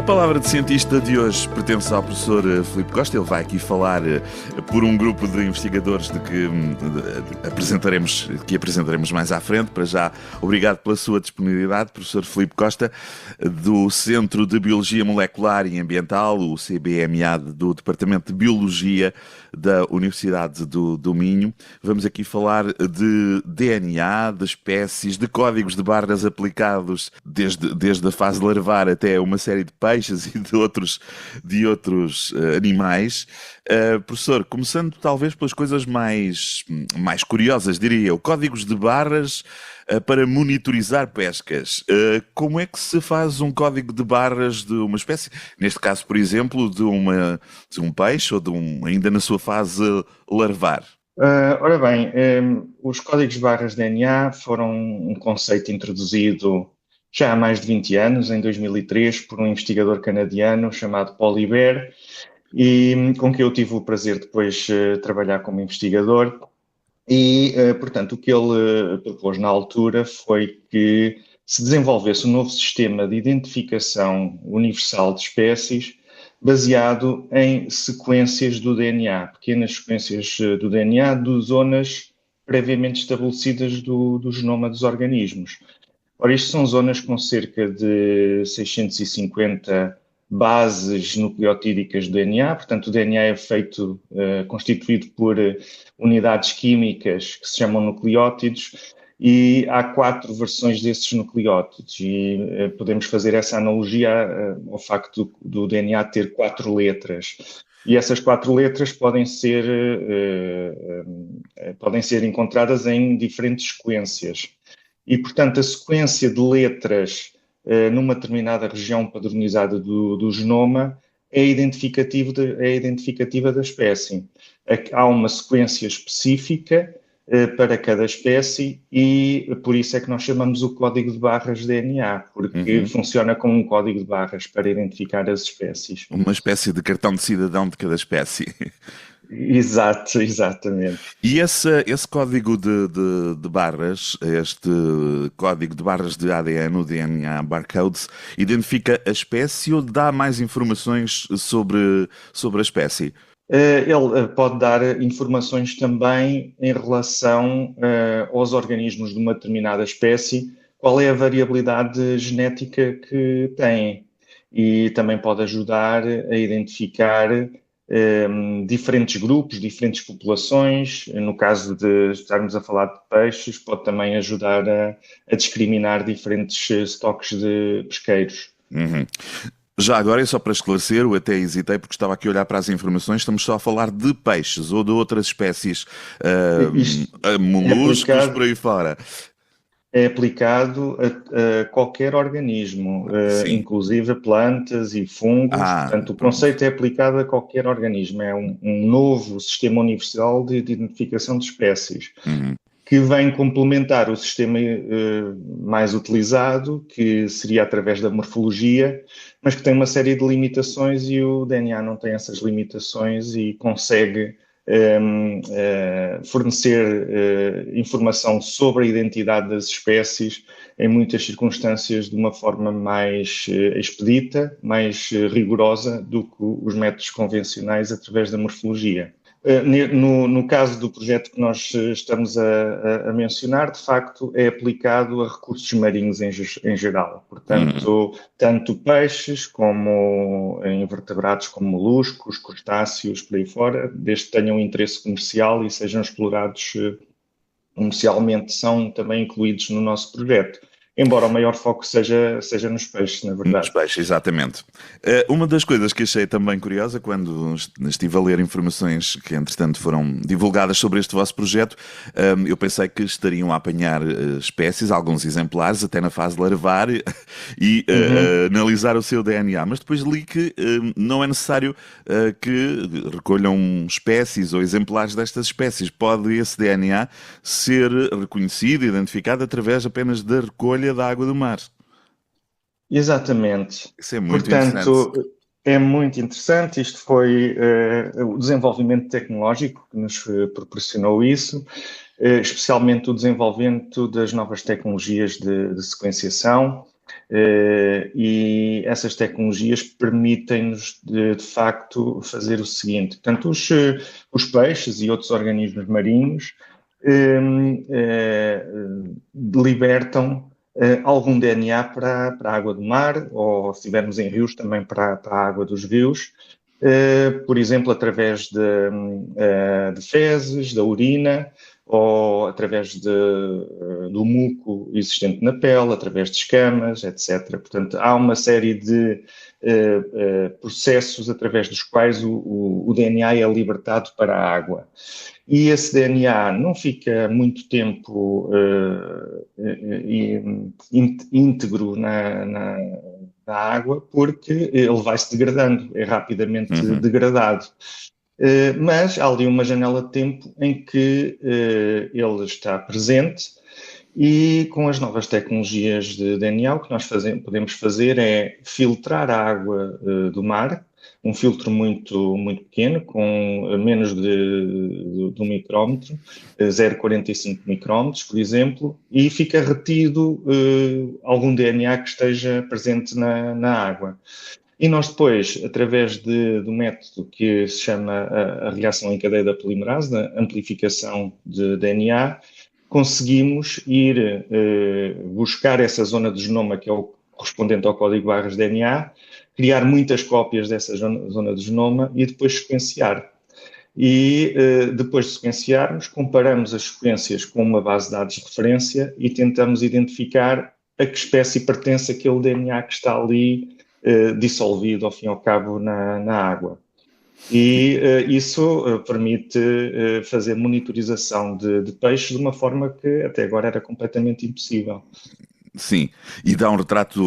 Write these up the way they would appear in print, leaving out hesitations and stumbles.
A palavra de cientista de hoje pertence ao professor Filipe Costa. Ele vai aqui falar por um grupo de investigadores que apresentaremos mais à frente. Para já, obrigado pela sua disponibilidade, professor Filipe Costa, do Centro de Biologia Molecular e Ambiental, o CBMA, do Departamento de Biologia da Universidade do Minho. Vamos aqui falar de DNA, de espécies, de códigos de barras aplicados desde a fase larvar até uma série de peixes e de outros animais. Professor, começando talvez pelas coisas mais curiosas, diria eu, códigos de barras para monitorizar pescas. Como é que se faz um código de barras de uma espécie? Neste caso, por exemplo, de um peixe ou ainda na sua fase larvar? Ora bem, os códigos de barras de DNA foram um conceito introduzido já há mais de 20 anos, em 2003, por um investigador canadiano chamado Paul Hibert, e com quem eu tive o prazer depois de trabalhar como investigador. E, portanto, o que ele propôs na altura foi que se desenvolvesse um novo sistema de identificação universal de espécies baseado em sequências do DNA, pequenas sequências do DNA de zonas previamente estabelecidas do genoma dos organismos. Ora, isto são zonas com cerca de 650 bases nucleotídicas do DNA, portanto o DNA é constituído por unidades químicas que se chamam nucleótidos e há 4 versões desses nucleótidos e podemos fazer essa analogia ao facto do DNA ter 4 letras. E essas 4 letras podem ser encontradas em diferentes sequências. E, portanto, a sequência de letras numa determinada região padronizada do genoma é identificativa da espécie. Há uma sequência específica para cada espécie e por isso é que nós chamamos o código de barras de DNA, porque funciona como um código de barras para identificar as espécies. Uma espécie de cartão de cidadão de cada espécie. Exato, exatamente. E esse código de barras, este código de barras de ADN, o DNA Barcodes, identifica a espécie ou dá mais informações sobre a espécie? Ele pode dar informações também em relação aos organismos de uma determinada espécie, qual é a variabilidade genética que têm. E também pode ajudar a identificar diferentes grupos, diferentes populações. No caso de estarmos a falar de peixes, pode também ajudar a discriminar diferentes estoques de pesqueiros. Já agora, e só para esclarecer, eu até hesitei porque estava aqui a olhar para as informações, estamos só a falar de peixes ou de outras espécies, moluscos, por aí fora. É aplicado a qualquer organismo, inclusive plantas e fungos. Portanto, o conceito é aplicado a qualquer organismo. É um novo sistema universal de identificação de espécies, que vem complementar o sistema mais utilizado, que seria através da morfologia, mas que tem uma série de limitações e o DNA não tem essas limitações e consegue fornecer informação sobre a identidade das espécies em muitas circunstâncias de uma forma mais expedita, mais rigorosa do que os métodos convencionais através da morfologia. No caso do projeto que nós estamos a mencionar, de facto, é aplicado a recursos marinhos em geral. Portanto, tanto peixes como invertebrados como moluscos, crustáceos, por aí fora, desde que tenham interesse comercial e sejam explorados comercialmente, são também incluídos no nosso projeto. Embora o maior foco seja nos peixes, na verdade. Nos peixes, exatamente. Uma das coisas que achei também curiosa, quando estive a ler informações que, entretanto, foram divulgadas sobre este vosso projeto, eu pensei que estariam a apanhar espécies, alguns exemplares, até na fase de larvar e analisar o seu DNA. Mas depois li que não é necessário que recolham espécies ou exemplares destas espécies. Pode esse DNA ser reconhecido, identificado através apenas da recolha da água do mar. Exatamente. Isso é muito Portanto, interessante. é muito interessante. Isto foi o desenvolvimento tecnológico que nos proporcionou isso, especialmente o desenvolvimento das novas tecnologias de sequenciação, E essas tecnologias permitem-nos, de facto, fazer o seguinte. Portanto, os peixes e outros organismos marinhos libertam algum DNA para a água do mar, ou se estivermos em rios, também para a água dos rios, por exemplo, através de fezes, da urina, ou através do muco existente na pele, através de escamas, etc. Portanto, há uma série de processos através dos quais o DNA é libertado para a água. E esse DNA não fica muito tempo íntegro na água, porque ele vai se degradando, é rapidamente degradado. Mas há ali uma janela de tempo em que ele está presente, e com as novas tecnologias de DNA, o que nós podemos fazer é filtrar a água do mar, um filtro muito, muito pequeno, com menos de um micrómetro, 0,45 micrómetros, por exemplo, e fica retido algum DNA que esteja presente na água. E nós depois, através do método que se chama a reação em cadeia da polimerase, da amplificação de DNA, conseguimos ir buscar essa zona do genoma, que é o correspondente ao código barras DNA, criar muitas cópias dessa zona do genoma e depois sequenciar. E depois de sequenciarmos, comparamos as sequências com uma base de dados de referência e tentamos identificar a que espécie pertence aquele DNA que está ali dissolvido, ao fim e ao cabo, na água. E isso permite fazer monitorização de peixes de uma forma que até agora era completamente impossível. Sim, e dá um retrato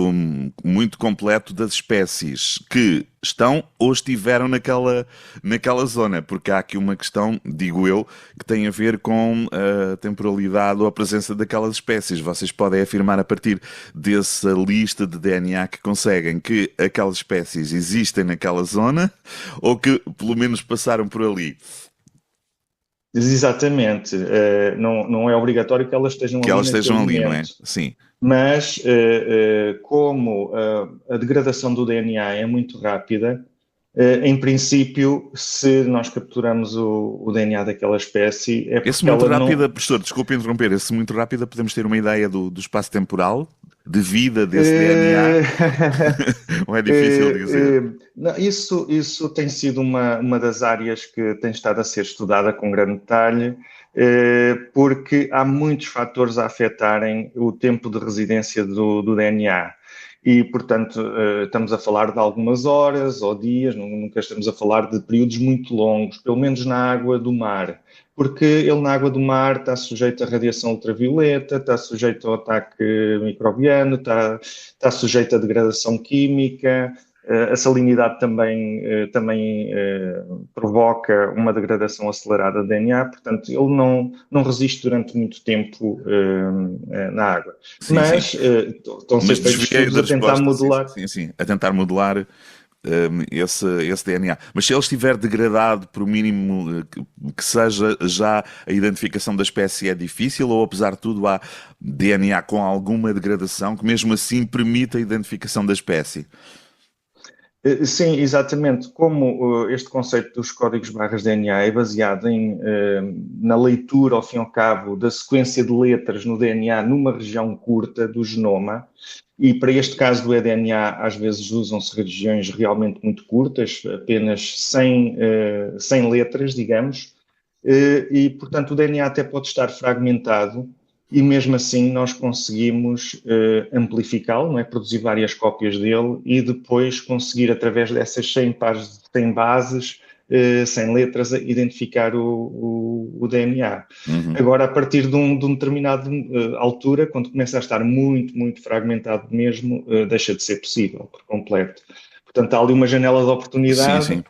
muito completo das espécies que estão ou estiveram naquela zona, porque há aqui uma questão, digo eu, que tem a ver com a temporalidade ou a presença daquelas espécies. Vocês podem afirmar a partir dessa lista de DNA que conseguem que aquelas espécies existem naquela zona ou que pelo menos passaram por ali. Exatamente. Não é obrigatório que elas estejam ali. Que elas estejam ali, não é? Sim. Mas, como a degradação do DNA é muito rápida, em princípio, se nós capturamos o DNA daquela espécie, é porque esse muito ela rápida, não... professor, desculpe interromper, esse muito rápida, podemos ter uma ideia do espaço temporal, de vida desse DNA? Ou é difícil dizer? Não, isso tem sido uma das áreas que tem estado a ser estudada com grande detalhe, porque há muitos fatores a afetarem o tempo de residência do DNA. E, portanto, estamos a falar de algumas horas ou dias, nunca estamos a falar de períodos muito longos, pelo menos na água do mar, porque ele na água do mar está sujeito à radiação ultravioleta, está sujeito ao ataque microbiano, está sujeito à degradação química. A salinidade também provoca uma degradação acelerada de DNA, portanto, ele não resiste durante muito tempo na água. Sim, mas sim. estão a ser feitos estudos a tentar modular. Sim, a tentar modular esse DNA. Mas se ele estiver degradado, por mínimo que seja, já a identificação da espécie é difícil, ou apesar de tudo há DNA com alguma degradação que mesmo assim permite a identificação da espécie? Sim, exatamente. Como este conceito dos códigos barras DNA é baseado na leitura, ao fim e ao cabo, da sequência de letras no DNA numa região curta do genoma, e para este caso do eDNA, às vezes usam-se regiões realmente muito curtas, apenas 100 letras, digamos, e, portanto, o DNA até pode estar fragmentado, e mesmo assim nós conseguimos amplificá-lo, não é? Produzir várias cópias dele e depois conseguir, através dessas 100 bases, 100 letras, identificar o DNA. Agora, a partir de um determinado altura, quando começa a estar muito, muito fragmentado mesmo, deixa de ser possível por completo. Portanto, há ali uma janela de oportunidade. Sim.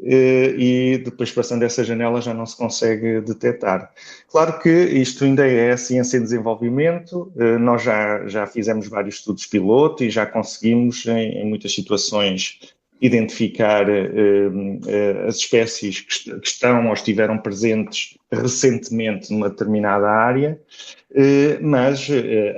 E depois, passando essa janela, já não se consegue detectar. Claro que isto ainda é ciência em desenvolvimento, nós já fizemos vários estudos piloto e já conseguimos, em muitas situações, identificar as espécies que estão ou estiveram presentes recentemente numa determinada área, mas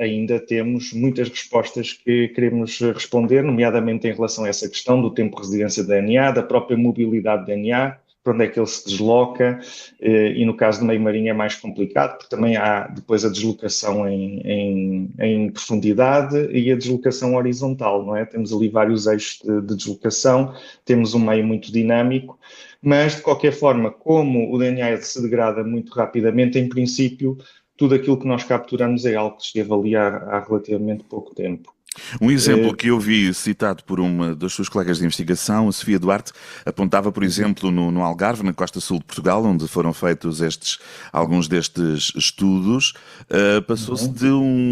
ainda temos muitas respostas que queremos responder, nomeadamente em relação a essa questão do tempo de residência de DNA, da própria mobilidade de DNA, para onde é que ele se desloca, e no caso do meio marinho é mais complicado, porque também há depois a deslocação em profundidade e a deslocação horizontal, não é? Temos ali vários eixos de deslocação, temos um meio muito dinâmico, mas de qualquer forma, como o DNA se degrada muito rapidamente, em princípio, tudo aquilo que nós capturamos é algo que esteve ali há relativamente pouco tempo. Um exemplo que eu vi citado por uma das suas colegas de investigação, a Sofia Duarte, apontava, por exemplo, no Algarve, na costa sul de Portugal, onde foram feitos alguns destes estudos, passou-se de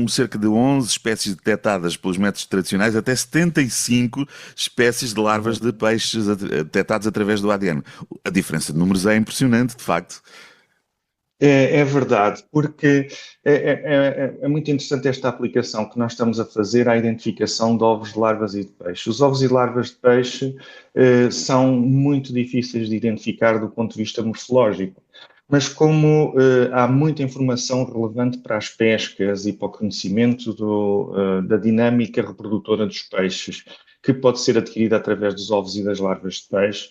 cerca de 11 espécies detectadas pelos métodos tradicionais até 75 espécies de larvas de peixes detectadas através do ADN. A diferença de números é impressionante, de facto. É verdade, porque é muito interessante esta aplicação que nós estamos a fazer à identificação de ovos de larvas e de peixe. Os ovos e larvas de peixe são muito difíceis de identificar do ponto de vista morfológico, mas como há muita informação relevante para as pescas e para o conhecimento da dinâmica reprodutora dos peixes, que pode ser adquirida através dos ovos e das larvas de peixe,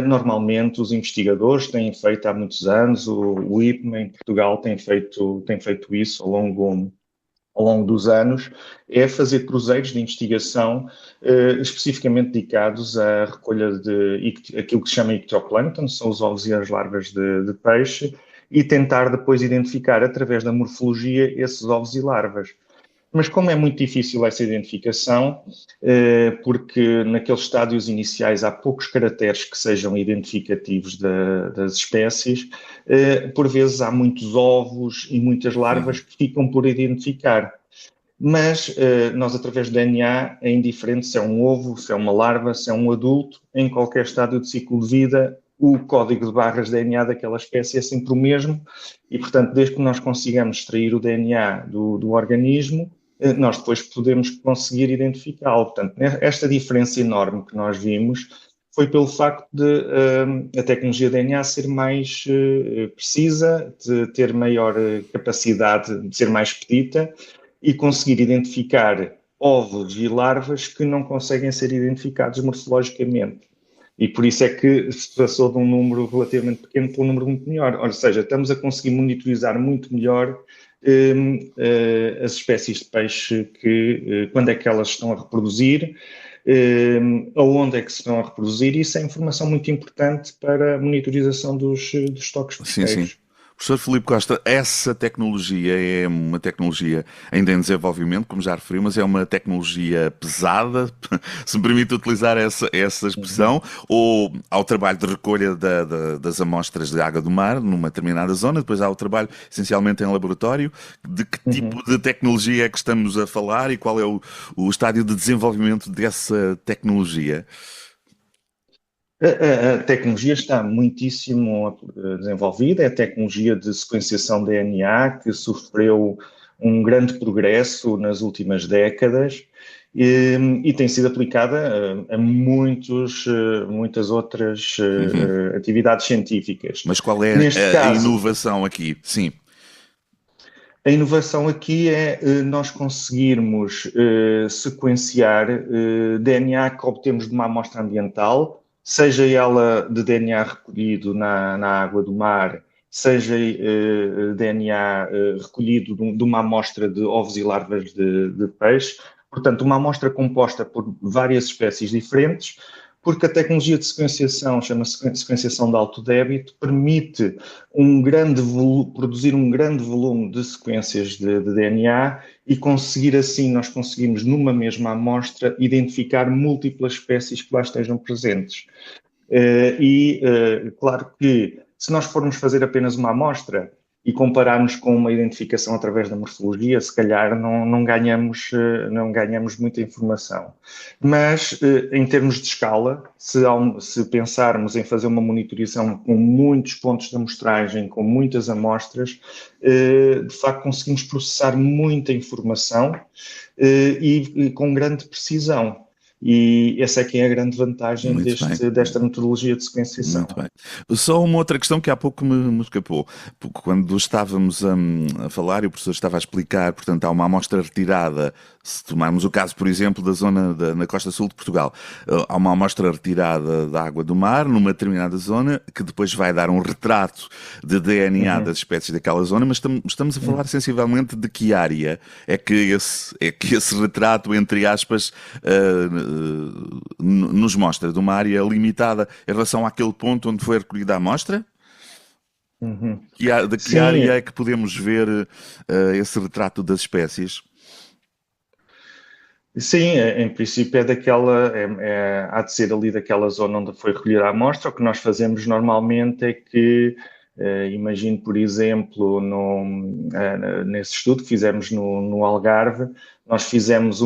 normalmente os investigadores têm feito há muitos anos, o IPMA em Portugal tem feito isso ao longo dos anos, é fazer cruzeiros de investigação especificamente dedicados à recolha de aquilo que se chama ictioplâncton, são os ovos e as larvas de peixe, e tentar depois identificar através da morfologia esses ovos e larvas. Mas como é muito difícil essa identificação, porque naqueles estádios iniciais há poucos caracteres que sejam identificativos das espécies, por vezes há muitos ovos e muitas larvas que ficam por identificar. Mas nós, através do DNA, é indiferente se é um ovo, se é uma larva, se é um adulto, em qualquer estádio de ciclo de vida, o código de barras de DNA daquela espécie é sempre o mesmo e, portanto, desde que nós consigamos extrair o DNA do organismo, nós depois podemos conseguir identificá-lo. Portanto, esta diferença enorme que nós vimos foi pelo facto de a tecnologia DNA ser mais precisa, de ter maior capacidade de ser mais petita e conseguir identificar ovos e larvas que não conseguem ser identificados morfologicamente. E por isso é que se passou de um número relativamente pequeno para um número muito melhor. Ou seja, estamos a conseguir monitorizar muito melhor as espécies de peixe, quando é que elas estão a reproduzir, aonde é que se estão a reproduzir, e isso é informação muito importante para a monitorização dos estoques pesqueiros. Sim, sim. Professor Filipe Costa, essa tecnologia é uma tecnologia ainda em desenvolvimento, como já referiu, mas é uma tecnologia pesada, se me permite utilizar essa expressão, ou há o trabalho de recolha das amostras de água do mar numa determinada zona, depois há o trabalho essencialmente em laboratório. De que tipo de tecnologia é que estamos a falar e qual é o estádio de desenvolvimento dessa tecnologia? A tecnologia está muitíssimo desenvolvida, é a tecnologia de sequenciação de DNA que sofreu um grande progresso nas últimas décadas e tem sido aplicada a muitas outras atividades científicas. Mas qual é a inovação aqui? Sim. A inovação aqui é nós conseguirmos sequenciar DNA que obtemos de uma amostra ambiental, seja ela de DNA recolhido na água do mar, seja DNA recolhido de uma amostra de ovos e larvas de peixe. Portanto, uma amostra composta por várias espécies diferentes, porque a tecnologia de sequenciação, chama-se sequenciação de alto débito, permite produzir um grande volume de sequências de DNA e conseguir assim, nós conseguimos numa mesma amostra identificar múltiplas espécies que lá estejam presentes. Claro que se nós formos fazer apenas uma amostra e compararmos com uma identificação através da morfologia, se calhar não ganhamos muita informação. Mas, em termos de escala, se pensarmos em fazer uma monitorização com muitos pontos de amostragem, com muitas amostras, de facto conseguimos processar muita informação e com grande precisão. e essa é que é a grande vantagem Muito bem. desta metodologia de sequenciação. Muito bem. Só uma outra questão que há pouco me escapou. Quando estávamos a falar e o professor estava a explicar, portanto, há uma amostra retirada, se tomarmos o caso, por exemplo, da zona na costa sul de Portugal, há uma amostra retirada da água do mar, numa determinada zona, que depois vai dar um retrato de DNA das espécies daquela zona, mas estamos a falar sensivelmente de que área é que esse retrato, entre aspas, nos mostra, de uma área limitada em relação àquele ponto onde foi recolhida a amostra? De que Sim, área é que podemos ver esse retrato das espécies? sim, em princípio é daquela, há de ser ali daquela zona onde foi recolhida a amostra. O que nós fazemos normalmente é que, imagino, por exemplo, nesse estudo que fizemos no Algarve, nós fizemos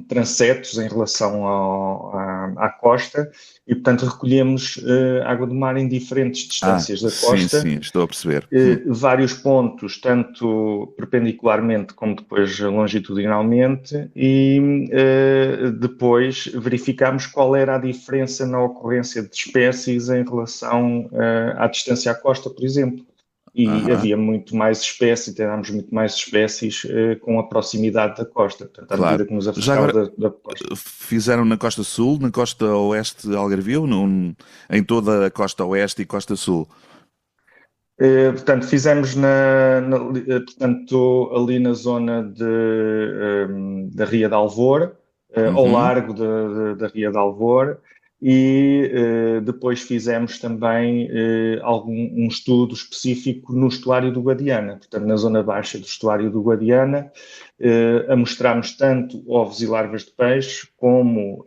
transetos em relação à costa e, portanto, recolhemos água do mar em diferentes distâncias da costa. Sim, estou a perceber. Vários pontos, tanto perpendicularmente como depois longitudinalmente, e depois verificámos qual era a diferença na ocorrência de espécies em relação à distância à costa, por exemplo. E havia muito mais espécies, tentámos muito mais espécies com a proximidade da costa, portanto, à medida que nos afastávamos da costa. Fizeram na costa sul, na costa oeste algarvio, em toda a costa oeste e costa sul? Portanto, fizemos portanto, ali na zona da Ria de Alvor, ao largo da Ria de Alvor, e depois fizemos também um estudo específico no estuário do Guadiana, portanto, na zona baixa do estuário do Guadiana, amostramos tanto ovos e larvas de peixe como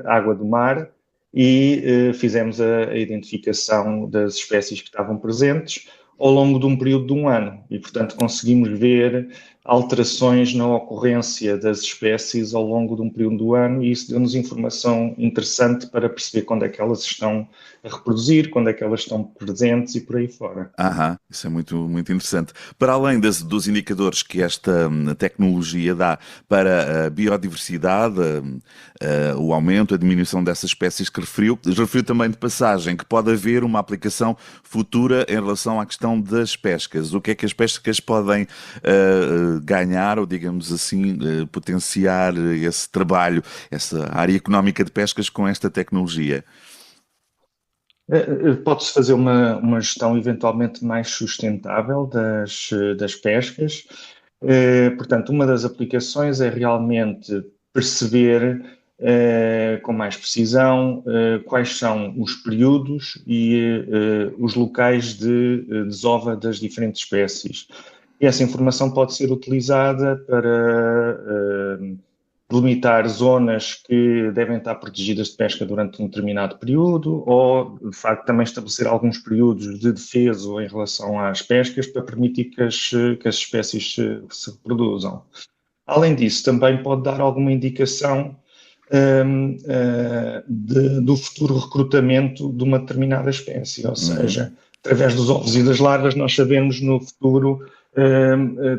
água do mar, e fizemos a identificação das espécies que estavam presentes ao longo de um período de um ano e, portanto, conseguimos ver alterações na ocorrência das espécies ao longo de um período do ano e isso deu-nos informação interessante para perceber quando é que elas estão a reproduzir, quando é que elas estão presentes e por aí fora. Isso é muito, muito interessante. Para além dos indicadores que esta tecnologia dá para a biodiversidade, o aumento, a diminuição dessas espécies que referiu também de passagem que pode haver uma aplicação futura em relação à questão das pescas. O que é que as pescas podem ganhar ou, digamos assim, potenciar esse trabalho, essa área económica de pescas com esta tecnologia? Pode-se fazer uma gestão eventualmente mais sustentável das pescas. Portanto, uma das aplicações é realmente perceber com mais precisão quais são os períodos e os locais de desova das diferentes espécies. E essa informação pode ser utilizada para delimitar zonas que devem estar protegidas de pesca durante um determinado período ou, de facto, também estabelecer alguns períodos de defesa em relação às pescas para permitir que as espécies se reproduzam. Além disso, também pode dar alguma indicação do futuro recrutamento de uma determinada espécie, ou seja, através dos ovos e das larvas nós sabemos no futuro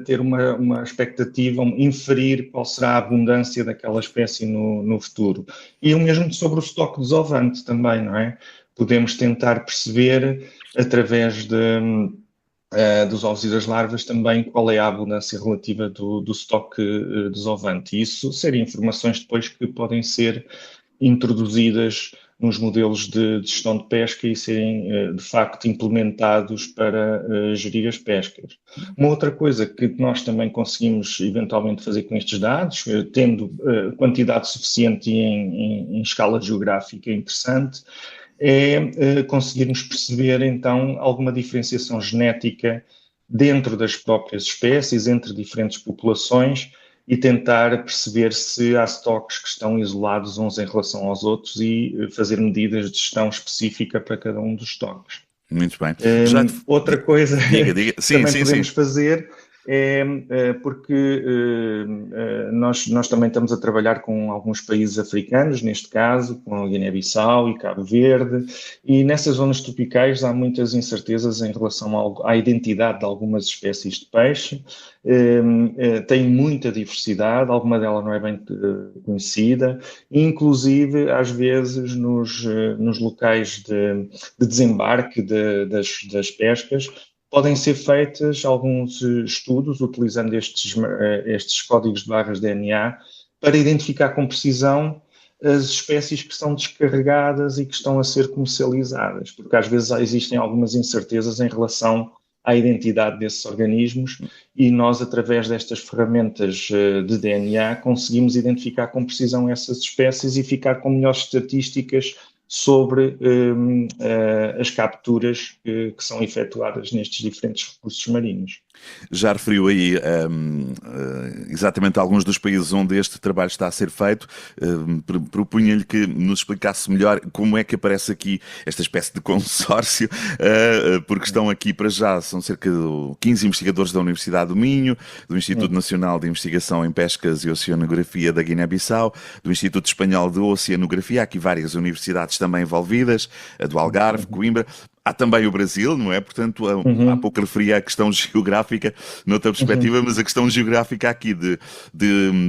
ter uma expectativa, inferir qual será a abundância daquela espécie no futuro. E o mesmo sobre o estoque desovante também, não é? Podemos tentar perceber, através dos ovos e das larvas, também qual é a abundância relativa do estoque desovante. E isso seriam informações depois que podem ser introduzidas nos modelos de gestão de pesca e serem, de facto, implementados para gerir as pescas. Uma outra coisa que nós também conseguimos eventualmente fazer com estes dados, tendo quantidade suficiente e em escala geográfica interessante, é conseguirmos perceber, então, alguma diferenciação genética dentro das próprias espécies, entre diferentes populações, e tentar perceber se há estoques que estão isolados uns em relação aos outros e fazer medidas de gestão específica para cada um dos estoques. Muito bem. Outra coisa diga. que também podemos fazer porque nós também estamos a trabalhar com alguns países africanos, neste caso, com a Guiné-Bissau e Cabo Verde, e nessas zonas tropicais há muitas incertezas em relação à identidade de algumas espécies de peixe. Tem muita diversidade, alguma delas não é bem conhecida, e inclusive, às vezes, nos locais de desembarque das pescas, podem ser feitas alguns estudos utilizando estes códigos de barras DNA para identificar com precisão as espécies que são descarregadas e que estão a ser comercializadas, porque às vezes existem algumas incertezas em relação à identidade desses organismos e nós, através destas ferramentas de DNA, conseguimos identificar com precisão essas espécies e ficar com melhores estatísticas sobre as capturas que são efetuadas nestes diferentes recursos marinhos. Já referiu aí exatamente alguns dos países onde este trabalho está a ser feito. Propunha-lhe que nos explicasse melhor como é que aparece aqui esta espécie de consórcio, porque estão aqui para já, são cerca de 15 investigadores da Universidade do Minho, do Instituto Nacional de Investigação em Pescas e Oceanografia da Guiné-Bissau, do Instituto Espanhol de Oceanografia, há aqui várias universidades também envolvidas, a do Algarve, Coimbra. Há também o Brasil, não é? Portanto, há pouco referia a questão geográfica, noutra perspectiva, mas a questão geográfica aqui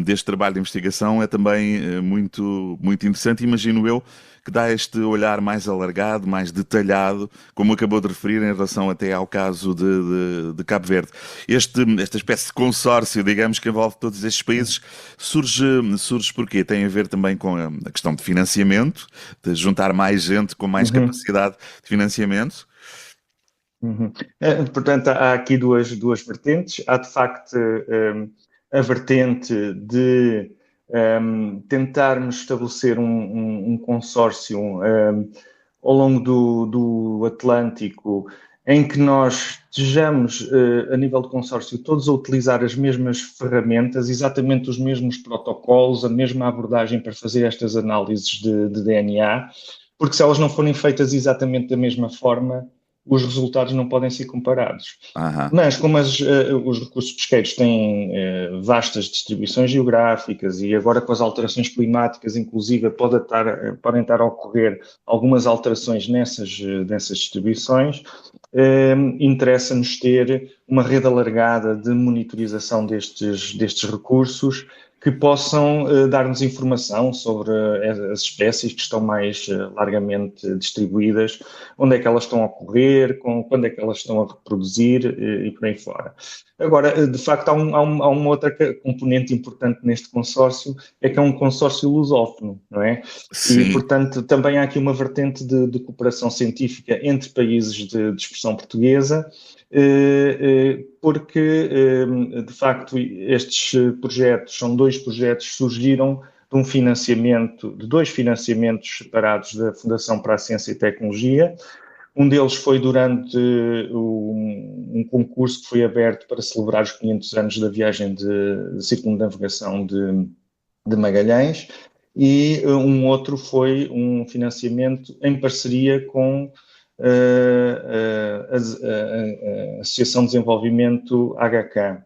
deste trabalho de investigação é também muito, muito interessante. Imagino eu que dá este olhar mais alargado, mais detalhado, como acabou de referir, em relação até ao caso de Cabo Verde. Esta espécie de consórcio, digamos, que envolve todos estes países, surge porquê? Tem a ver também com a questão de financiamento, de juntar mais gente com mais capacidade de financiamento. Portanto, há aqui duas vertentes. Há, de facto, a vertente de tentarmos estabelecer um consórcio ao longo do Atlântico em que nós estejamos, a nível de consórcio, todos a utilizar as mesmas ferramentas, exatamente os mesmos protocolos, a mesma abordagem para fazer estas análises de DNA, porque se elas não forem feitas exatamente da mesma forma, os resultados não podem ser comparados. Mas como os recursos pesqueiros têm vastas distribuições geográficas e agora com as alterações climáticas, inclusive, podem estar a ocorrer algumas alterações nessas distribuições, interessa-nos ter uma rede alargada de monitorização destes recursos que possam dar-nos informação sobre as espécies que estão mais largamente distribuídas, onde é que elas estão a ocorrer, quando é que elas estão a reproduzir e por aí fora. Agora, de facto, há uma outra componente importante neste consórcio, é que é um consórcio lusófono, não é? Sim. E, portanto, também há aqui uma vertente de cooperação científica entre países de expressão portuguesa, porque, de facto, estes projetos são dois projetos que surgiram de dois financiamentos separados da Fundação para a Ciência e Tecnologia. Um deles foi durante um concurso que foi aberto para celebrar os 500 anos da viagem de circunnavegação de Magalhães, e um outro foi um financiamento em parceria com a Associação de Desenvolvimento HK.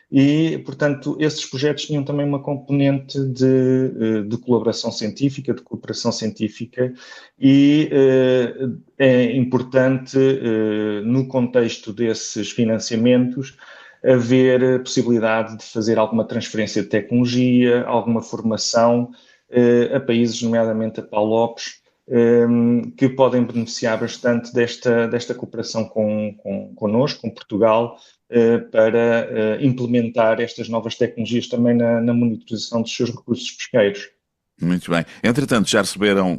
E, portanto, esses projetos tinham também uma componente de colaboração científica, de cooperação científica, e é importante, no contexto desses financiamentos, haver a possibilidade de fazer alguma transferência de tecnologia, alguma formação a países, nomeadamente a PALOPs, que podem beneficiar bastante desta cooperação connosco, com Portugal, para implementar estas novas tecnologias também na monitorização dos seus recursos pesqueiros. Muito bem. Entretanto, já receberam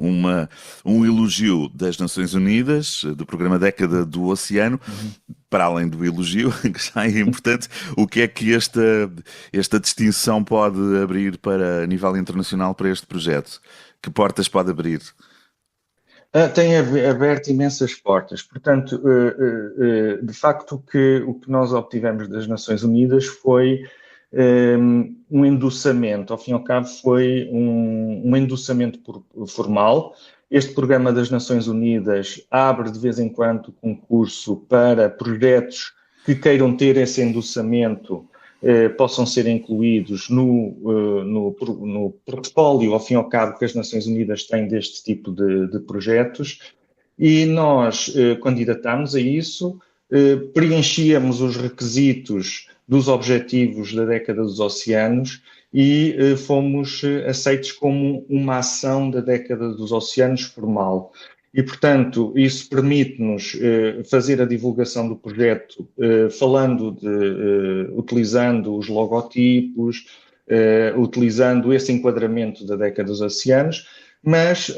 um elogio das Nações Unidas, do programa Década do Oceano, para além do elogio, que já é importante. O que é que esta distinção pode abrir a nível internacional para este projeto? Que portas pode abrir? Tem aberto imensas portas. Portanto, de facto, o que nós obtivemos das Nações Unidas foi um endossamento. Ao fim e ao cabo, foi um endossamento formal. Este programa das Nações Unidas abre de vez em quando concurso para projetos que queiram ter esse endossamento possam ser incluídos no portfólio, ao fim e ao cabo, que as Nações Unidas têm deste tipo de projetos. E nós candidatámos a isso, preenchíamos os requisitos dos objetivos da década dos oceanos e fomos aceitos como uma ação da década dos oceanos formal. E, portanto, isso permite-nos fazer a divulgação do projeto utilizando os logotipos, utilizando esse enquadramento da década dos oceanos, mas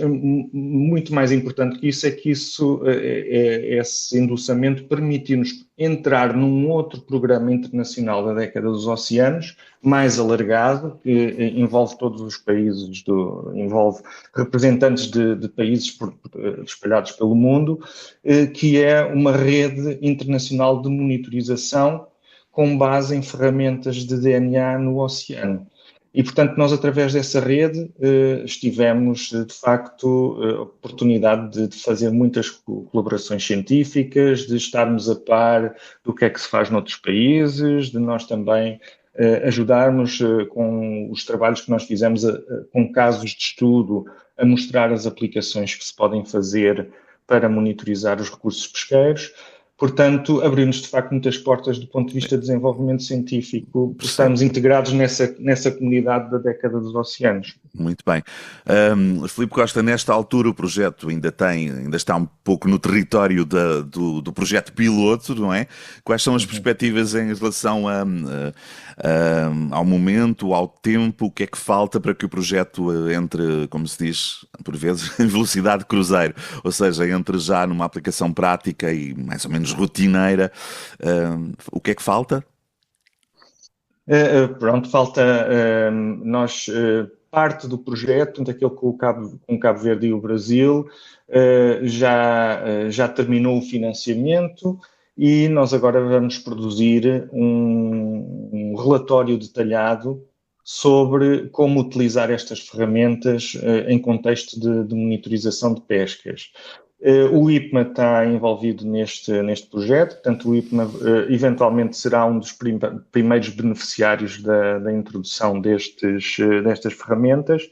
muito mais importante que isso é que esse endossamento permitiu-nos entrar num outro programa internacional da década dos oceanos, mais alargado, que envolve todos os países, envolve representantes de países espalhados pelo mundo, que é uma rede internacional de monitorização com base em ferramentas de DNA no oceano. E, portanto, nós, através dessa rede, tivemos, de facto, a oportunidade de fazer muitas colaborações científicas, de estarmos a par do que é que se faz noutros países, de nós também ajudarmos com os trabalhos que nós fizemos, com casos de estudo, a mostrar as aplicações que se podem fazer para monitorizar os recursos pesqueiros. Portanto, abrimos de facto muitas portas do ponto de vista de desenvolvimento científico, porque estamos integrados nessa comunidade da década dos oceanos. Muito bem. Filipe Costa, nesta altura o projeto ainda está um pouco no território do projeto piloto, não é? Quais são as perspectivas em relação ao momento, ao tempo? O que é que falta para que o projeto entre, como se diz, por vezes, em velocidade de cruzeiro? Ou seja, entre já numa aplicação prática e mais ou menos rotineira. O que é que falta? Falta parte do projeto, daquele com Cabo Verde e o Brasil, já terminou o financiamento e nós agora vamos produzir um relatório detalhado sobre como utilizar estas ferramentas em contexto de monitorização de pescas. O IPMA está envolvido neste projeto, portanto o IPMA eventualmente será um dos primeiros beneficiários da introdução destas ferramentas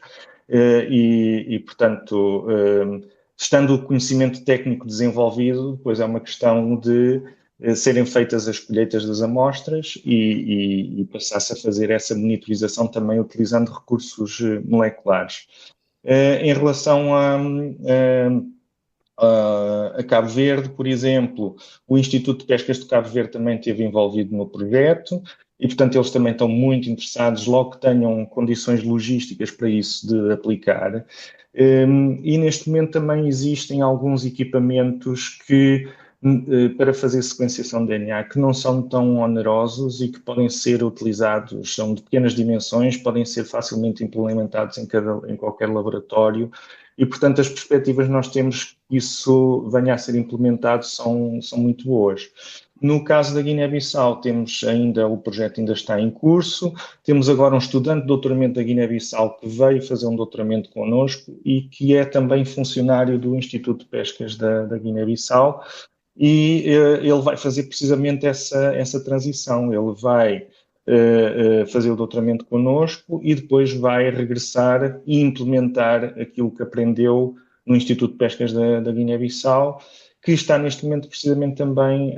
e, portanto, estando o conhecimento técnico desenvolvido, depois é uma questão de serem feitas as colheitas das amostras e passar-se a fazer essa monitorização também utilizando recursos moleculares. Em relação a Cabo Verde, por exemplo, o Instituto de Pescas de Cabo Verde também esteve envolvido no projeto e, portanto, eles também estão muito interessados, logo que tenham condições logísticas para isso de aplicar. E neste momento também existem alguns equipamentos para fazer sequenciação de DNA que não são tão onerosos e que podem ser utilizados, são de pequenas dimensões, podem ser facilmente implementados em qualquer laboratório. E, portanto, as perspectivas que nós temos que isso venha a ser implementado são muito boas. No caso da Guiné-Bissau, o projeto ainda está em curso. Temos agora um estudante de doutoramento da Guiné-Bissau que veio fazer um doutoramento connosco e que é também funcionário do Instituto de Pescas da Guiné-Bissau. E ele vai fazer precisamente essa transição. Ele vai fazer o doutoramento connosco e depois vai regressar e implementar aquilo que aprendeu no Instituto de Pescas da Guiné-Bissau, que está neste momento precisamente também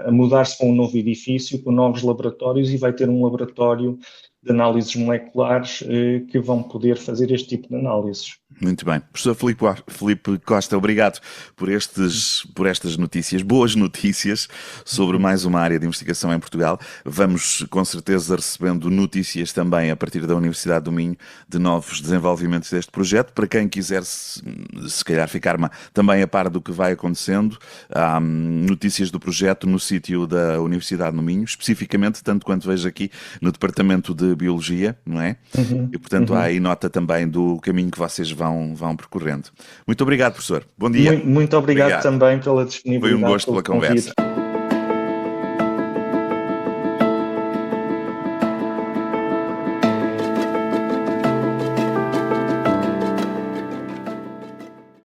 a mudar-se para um novo edifício, com novos laboratórios, e vai ter um laboratório de análises moleculares que vão poder fazer este tipo de análises. Muito bem. Professor Filipe Costa, obrigado por estas notícias, boas notícias sobre mais uma área de investigação em Portugal. Vamos, com certeza, recebendo notícias também a partir da Universidade do Minho de novos desenvolvimentos deste projeto. Para quem quiser, se calhar, ficar também a par do que vai acontecendo, há notícias do projeto no sítio da Universidade do Minho, especificamente, tanto quanto vejo aqui, no Departamento de Biologia, não é? E, portanto, há aí nota também do caminho que vocês vão percorrendo. Muito obrigado, professor. Bom dia. Muito obrigado também pela disponibilidade. Foi um gosto pela conversa.